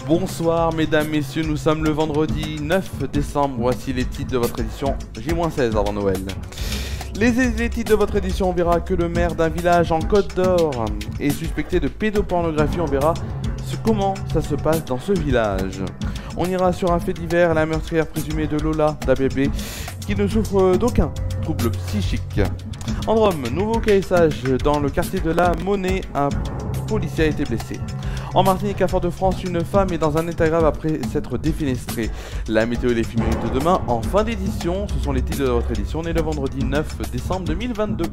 Bonsoir mesdames, messieurs, nous sommes le vendredi 9 décembre, voici les titres de votre édition J-16 avant Noël. Les titres de votre édition, on verra que le maire d'un village en Côte d'Or est suspecté de pédopornographie, on verra comment ça se passe dans ce village. On ira sur un fait divers, la meurtrière présumée de Lola d'ABB qui ne souffre d'aucun trouble psychique. En Drôme, nouveau caissage dans le quartier de la Monnaie, un policier a été blessé. En Martinique, à Fort-de-France, une femme est dans un état grave après s'être défenestrée. La météo et les films de demain en fin d'édition, ce sont les titres de votre édition, on est le vendredi 9 décembre 2022.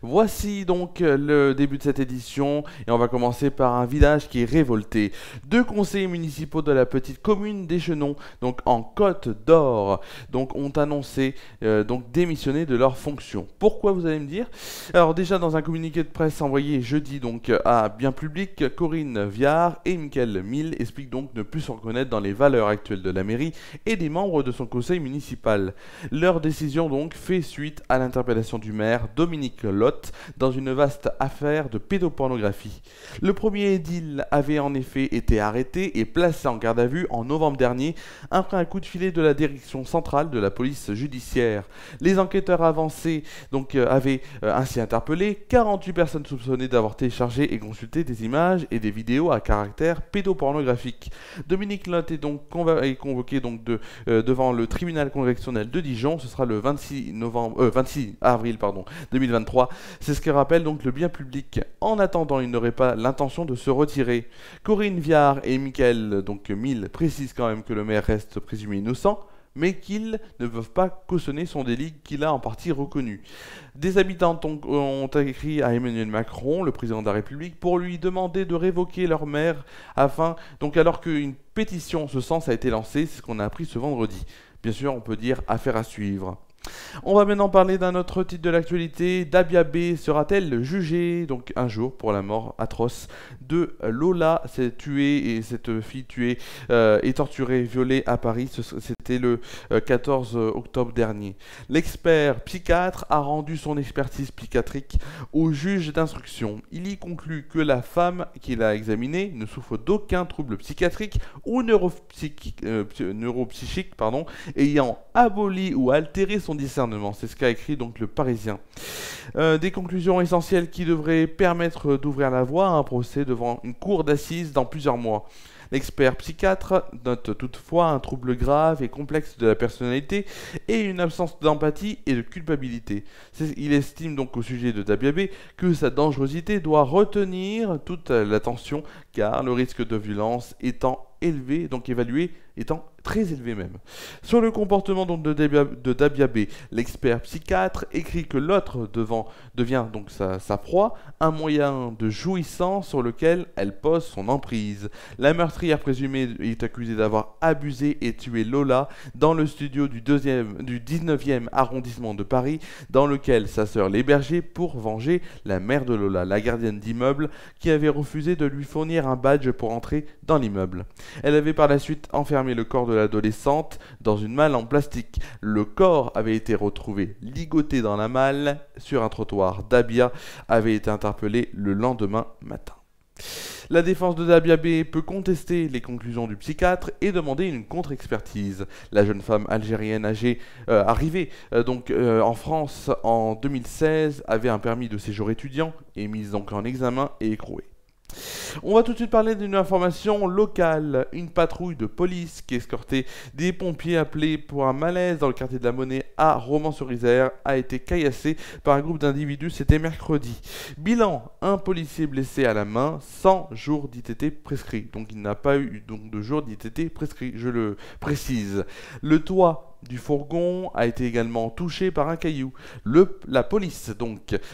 Voici donc le début de cette édition et on va commencer par un village qui est révolté. Deux conseillers municipaux de la petite commune d'Échenon, donc en Côte d'Or, donc ont annoncé démissionner de leurs fonctions. Pourquoi, vous allez me dire? Alors déjà, dans un communiqué de presse envoyé jeudi donc à Bien Public, Corinne Viard et Michael Mille expliquent donc ne plus se reconnaître dans les valeurs actuelles de la mairie et des membres de son conseil municipal. Leur décision donc fait suite à l'interpellation du maire Dominique Lotte dans une vaste affaire de pédopornographie. Le premier édile avait en effet été arrêté et placé en garde à vue en novembre dernier après un coup de filet de la direction centrale de la police judiciaire. Les enquêteurs avancés avaient ainsi interpellé 48 personnes soupçonnées d'avoir téléchargé et consulté des images et des vidéos à caractère pédopornographique. Dominique Lotte est donc convoqué devant le tribunal correctionnel de Dijon. Ce sera le 26 avril 2023. C'est ce que rappelle donc le Bien Public. En attendant, il n'aurait pas l'intention de se retirer. Corinne Viard et Michael Mille précisent quand même que le maire reste présumé innocent, mais qu'ils ne peuvent pas cautionner son délit qu'il a en partie reconnu. Des habitants ont écrit à Emmanuel Macron, le président de la République, pour lui demander de révoquer leur maire alors qu'une pétition en ce sens a été lancée, c'est ce qu'on a appris ce vendredi. Bien sûr, on peut dire affaire à suivre. On va maintenant parler d'un autre titre de l'actualité. Dabia B sera-t-elle jugée un jour pour la mort atroce de Lola, cette fille tuée et torturée, violée à Paris. C'était le 14 octobre dernier. L'expert psychiatre a rendu son expertise psychiatrique au juge d'instruction. Il y conclut que la femme qu'il a examinée ne souffre d'aucun trouble psychiatrique ou neuropsychique ayant aboli ou altéré son discernement. C'est ce qu'a écrit le Parisien. Des conclusions essentielles qui devraient permettre d'ouvrir la voie à un procès devant une cour d'assises dans plusieurs mois. L'expert psychiatre note toutefois un trouble grave et complexe de la personnalité et une absence d'empathie et de culpabilité. Il estime au sujet de Dabia B que sa dangerosité doit retenir toute l'attention car le risque de violence étant élevé, évalué étant très élevé même. Sur le comportement de Dabia B, l'expert psychiatre écrit que l'autre devient sa proie, un moyen de jouissance sur lequel elle pose son emprise. La meurtrière présumée est accusée d'avoir abusé et tué Lola dans le studio du 19e arrondissement de Paris, dans lequel sa sœur l'hébergeait pour venger la mère de Lola, la gardienne d'immeuble, qui avait refusé de lui fournir un badge pour entrer dans l'immeuble. Elle avait par la suite enfermé le corps de l'adolescente dans une malle en plastique. Le corps avait été retrouvé ligoté dans la malle sur un trottoir. Dabia avait été interpellée le lendemain matin. La défense de Dabia B peut contester les conclusions du psychiatre et demander une contre-expertise. La jeune femme algérienne arrivée en France en 2016 avait un permis de séjour étudiant et mise en examen et écrouée. On va tout de suite parler d'une information locale. Une patrouille de police qui escortait des pompiers appelés pour un malaise dans le quartier de la Monnaie à Romans-sur-Isère a été caillassée par un groupe d'individus, c'était mercredi. Bilan, un policier blessé à la main, 100 jours d'ITT prescrits. Donc il n'a pas eu de jours d'ITT prescrits, je le précise. Le toit du fourgon a été également touché par un caillou. La police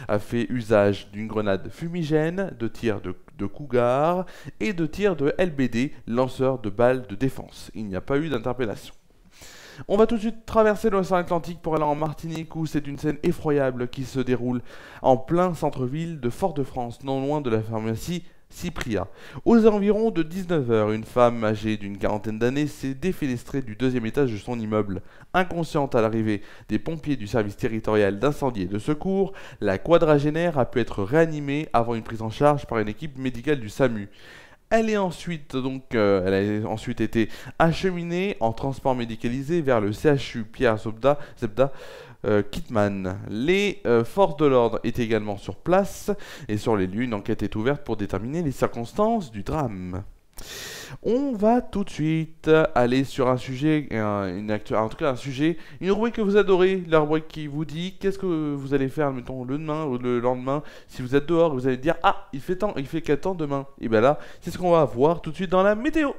a fait usage d'une grenade fumigène, de tirs de Cougar et de tirs de LBD, lanceurs de balles de défense. Il n'y a pas eu d'interpellation. On va tout de suite traverser l'océan Atlantique pour aller en Martinique où c'est une scène effroyable qui se déroule en plein centre-ville de Fort-de-France, non loin de la pharmacie Cypria. Aux environs de 19 h, une femme âgée d'une quarantaine d'années s'est défenestrée du deuxième étage de son immeuble. Inconsciente à l'arrivée des pompiers du service territorial d'incendie et de secours, la quadragénaire a pu être réanimée avant une prise en charge par une équipe médicale du SAMU. Elle a ensuite été acheminée en transport médicalisé vers le CHU Pierre Zebda Kitman. Les forces de l'ordre étaient également sur place et sur les lieux, une enquête est ouverte pour déterminer les circonstances du drame. On va tout de suite aller sur un sujet, une rubrique que vous adorez, la rubrique qui vous dit qu'est-ce que vous allez faire, mettons, le demain ou le lendemain. Si vous êtes dehors, vous allez dire ah, il fait 4 ans demain. Et bien là, c'est ce qu'on va voir tout de suite dans la météo.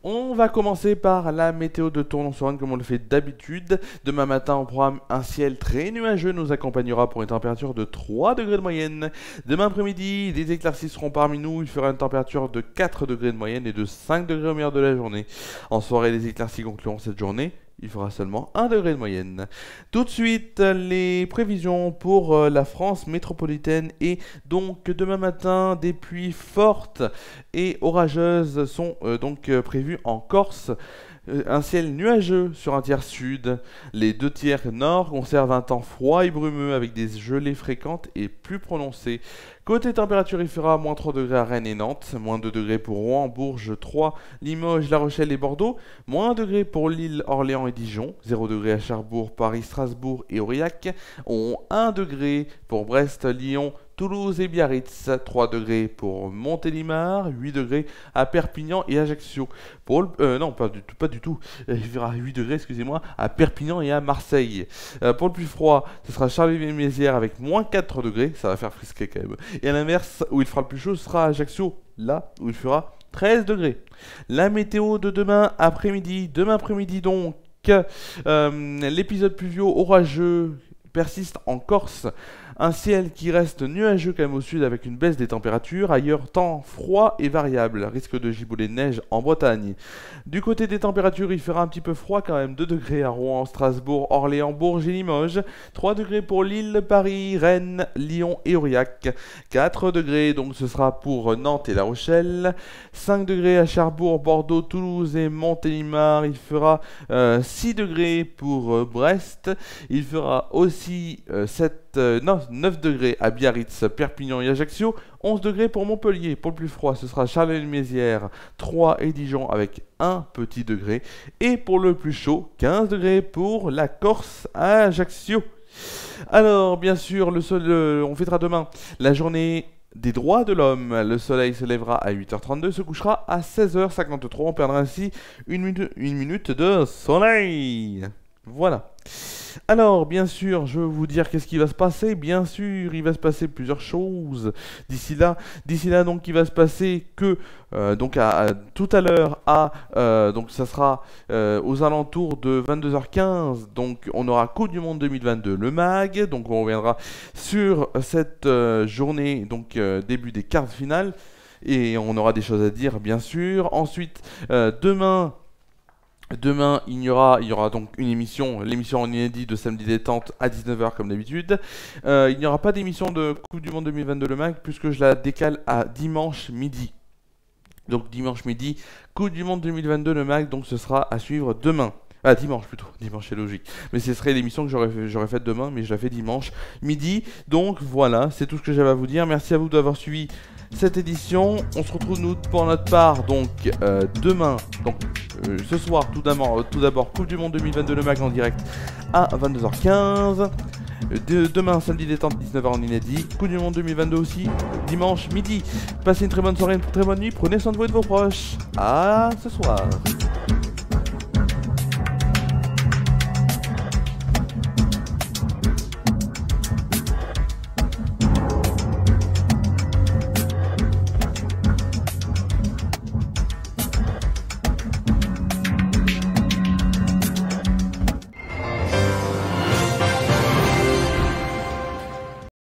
On va commencer par la météo de Tournon-sur-Rhône comme on le fait d'habitude. Demain matin, au programme, un ciel très nuageux nous accompagnera pour une température de 3 degrés de moyenne. Demain après-midi, des éclaircies seront parmi nous. Il fera une température de 4 degrés de moyenne et de 5 degrés au meilleur de la journée. En soirée, les éclaircies concluront cette journée. Il fera seulement 1 degré de moyenne. Tout de suite, les prévisions pour la France métropolitaine. Et donc, demain matin, des pluies fortes et orageuses sont prévues en Corse. Un ciel nuageux sur un tiers sud. Les 2 tiers nord conservent un temps froid et brumeux avec des gelées fréquentes et plus prononcées. Côté température, il fera moins 3 degrés à Rennes et Nantes, moins 2 degrés pour Rouen, Bourges, Troyes, Limoges, La Rochelle et Bordeaux, moins 1 degré pour Lille, Orléans et Dijon, 0 degré à Cherbourg, Paris, Strasbourg et Aurillac, 1 degré pour Brest, Lyon, Toulouse et Biarritz, 3 degrés pour Montélimar, 8 degrés à Perpignan et Ajaccio. Non, pas du tout. Il fera 8 degrés, excusez-moi, à Perpignan et à Marseille. Pour le plus froid, ce sera Charleville-Mézières avec moins 4 degrés, ça va faire frisquer quand même. Et à l'inverse, où il fera le plus chaud, ce sera Ajaccio, là où il fera 13 degrés. La météo de demain après-midi donc, l'épisode pluvieux orageux persiste en Corse. Un ciel qui reste nuageux quand même au sud avec une baisse des températures. Ailleurs, temps froid et variable. Risque de giboulées de neige en Bretagne. Du côté des températures, il fera un petit peu froid quand même. 2 degrés à Rouen, Strasbourg, Orléans, Bourges et Limoges. 3 degrés pour Lille, Paris, Rennes, Lyon et Aurillac. 4 degrés, donc ce sera pour Nantes et La Rochelle. 5 degrés à Cherbourg, Bordeaux, Toulouse et Montélimar. Il fera 6 degrés pour Brest. Il fera aussi 9 degrés à Biarritz, Perpignan et Ajaccio, 11 degrés pour Montpellier. Pour le plus froid, ce sera Charleville-Mézières, Troyes et Dijon avec 1 petit degré. Et pour le plus chaud, 15 degrés pour la Corse à Ajaccio. Alors, bien sûr, on fêtera demain la journée des droits de l'homme. Le soleil se lèvera à 8h32, se couchera à 16h53. On perdra ainsi une minute de soleil. Voilà. Alors, bien sûr, je vais vous dire qu'est-ce qui va se passer. Bien sûr, il va se passer plusieurs choses d'ici là. Donc, il va se passer que tout à l'heure, donc ça sera aux alentours de 22h15. Donc, on aura Coupe du Monde 2022, le MAG. Donc, on reviendra sur cette journée, donc début des quarts de finale, et on aura des choses à dire, bien sûr. Ensuite, demain, il y aura donc l'émission en inédit de Samedi Détente à 19h comme d'habitude. Il n'y aura pas d'émission de Coupe du Monde 2022 le MAG puisque je la décale à dimanche midi. Donc dimanche midi, Coupe du Monde 2022 le MAG, donc ce sera à suivre demain. Ah, dimanche plutôt, dimanche c'est logique. Mais ce serait l'émission que j'aurais faite demain, mais je la fais dimanche midi. Donc voilà, c'est tout ce que j'avais à vous dire. Merci à vous d'avoir suivi cette édition. On se retrouve nous pour notre part donc demain, donc ce soir tout d'abord Coupe du Monde 2022 le MAG en direct à 22h15. Demain samedi détente 19h en inédit. Coupe du Monde 2022 aussi dimanche midi. Passez une très bonne soirée, une très bonne nuit. Prenez soin de vous et de vos proches. À ce soir.